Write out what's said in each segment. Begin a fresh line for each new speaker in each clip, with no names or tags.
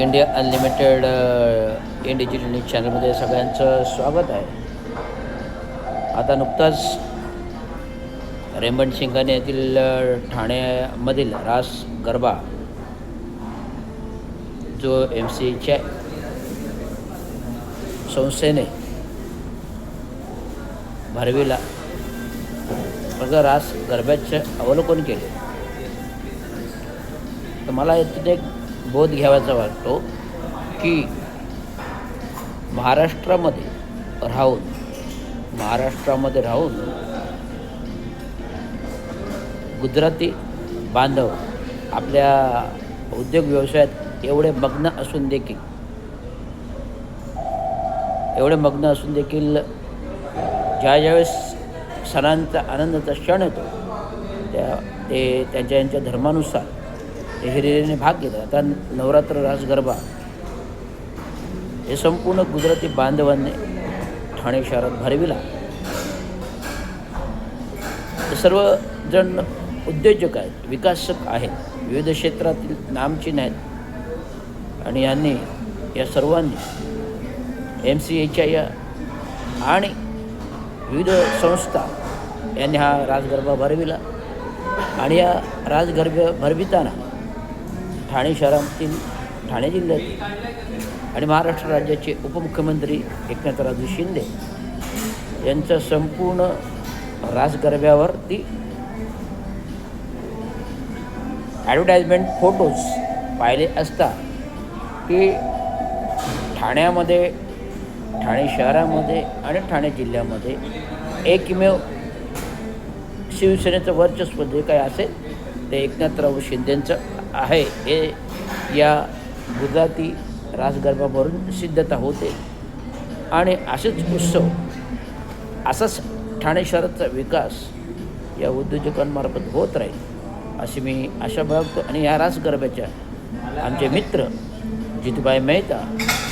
India unlimited in digital news चॅनलमध्ये सगळ्यांचं स्वागत आहे. आता नुकताच रेमंड सिंघाने येथील ठाण्यामधील रास गरबा जो MCAच्या संस्थेने भरविला, मग रास गरब्याचे अवलोकन केले तर मला यातून एक बोध घ्यावाचा वाटतो की महाराष्ट्रामध्ये राहून गुजराती बांधव आपल्या उद्योग व्यवसायात एवढे मग्न असून देखील ज्यावेळेस सणांचा आनंदाचा क्षण येतो ते त्यांच्या धर्मानुसार ते हिरिरीने भाग घेतात. आता नवरात्र रास गरबा हे संपूर्ण गुजराती बांधवांनी ठाणे शहरात भरविला. हे सर्वजण उद्योजक आहेत, विकासक आहेत, विविध क्षेत्रातील नामचीन आहेत आणि या सर्वांनी MCAच्या या आणि विविध संस्था यांनी हा रास गरबा भरविला. आणि या रास गरबा भरविताना ठाणे शहरातील, ठाणे जिल्ह्यातील आणि महाराष्ट्र राज्याचे उपमुख्यमंत्री एकनाथराव शिंदे यांचं संपूर्ण रास गरब्यावरती ॲडव्हर्टाइजमेंट फोटोज पाहिले असता की ठाणे शहरामध्ये आणि ठाणे जिल्ह्यामध्ये एकमेव शिवसेनेचं वर्चस्व जे काही असेल ते एकनाथराव शिंदेंचं आहे, हे या गुजराती रास गरबावरून सिद्धता होते. आणि असेच उत्सव, असाच ठाणे शहराचा विकास या उद्योजकांमार्फत होत राहील अशी मी आशा बाळगतो. आणि या रास गरब्याच्या आमचे मित्र जितूभाई मेहता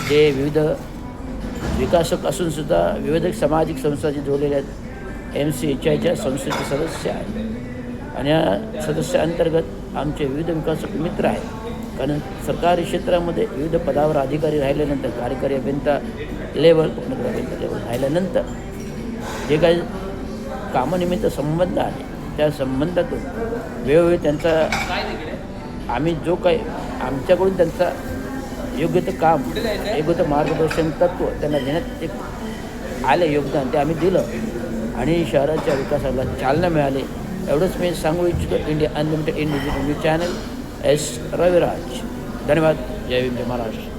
जे विविध विकासक असूनसुद्धा विविध सामाजिक संस्थांशी जोडलेले आहेत, MCAच्या संस्थेचे सदस्य आहेत आणि या सदस्यांतर्गत आमचे विविध विकासक मित्र आहेत. कारण सरकारी क्षेत्रामध्ये विविध पदावर अधिकारी राहिल्यानंतर, कार्यकारी अभियंता लेवल, उपनगर अभियंता लेवल राहिल्यानंतर जे काही कामानिमित्त संबंध आले, त्या संबंधातून वेळोवेळी त्यांचा आम्ही जो काही आमच्याकडून त्यांचा योग्य ते काम, योग्य ते मार्गदर्शन तत्त्व त्यांना देण्यात एक आले योगदान, ते आम्ही दिलं आणि शहराच्या विकासाला चालना मिळाली. एवढंच मी सांगू इच्छितो. India unlimited in digital news channel S. Raviraj. धन्यवाद. जय भीम, जय महाराष्ट्र.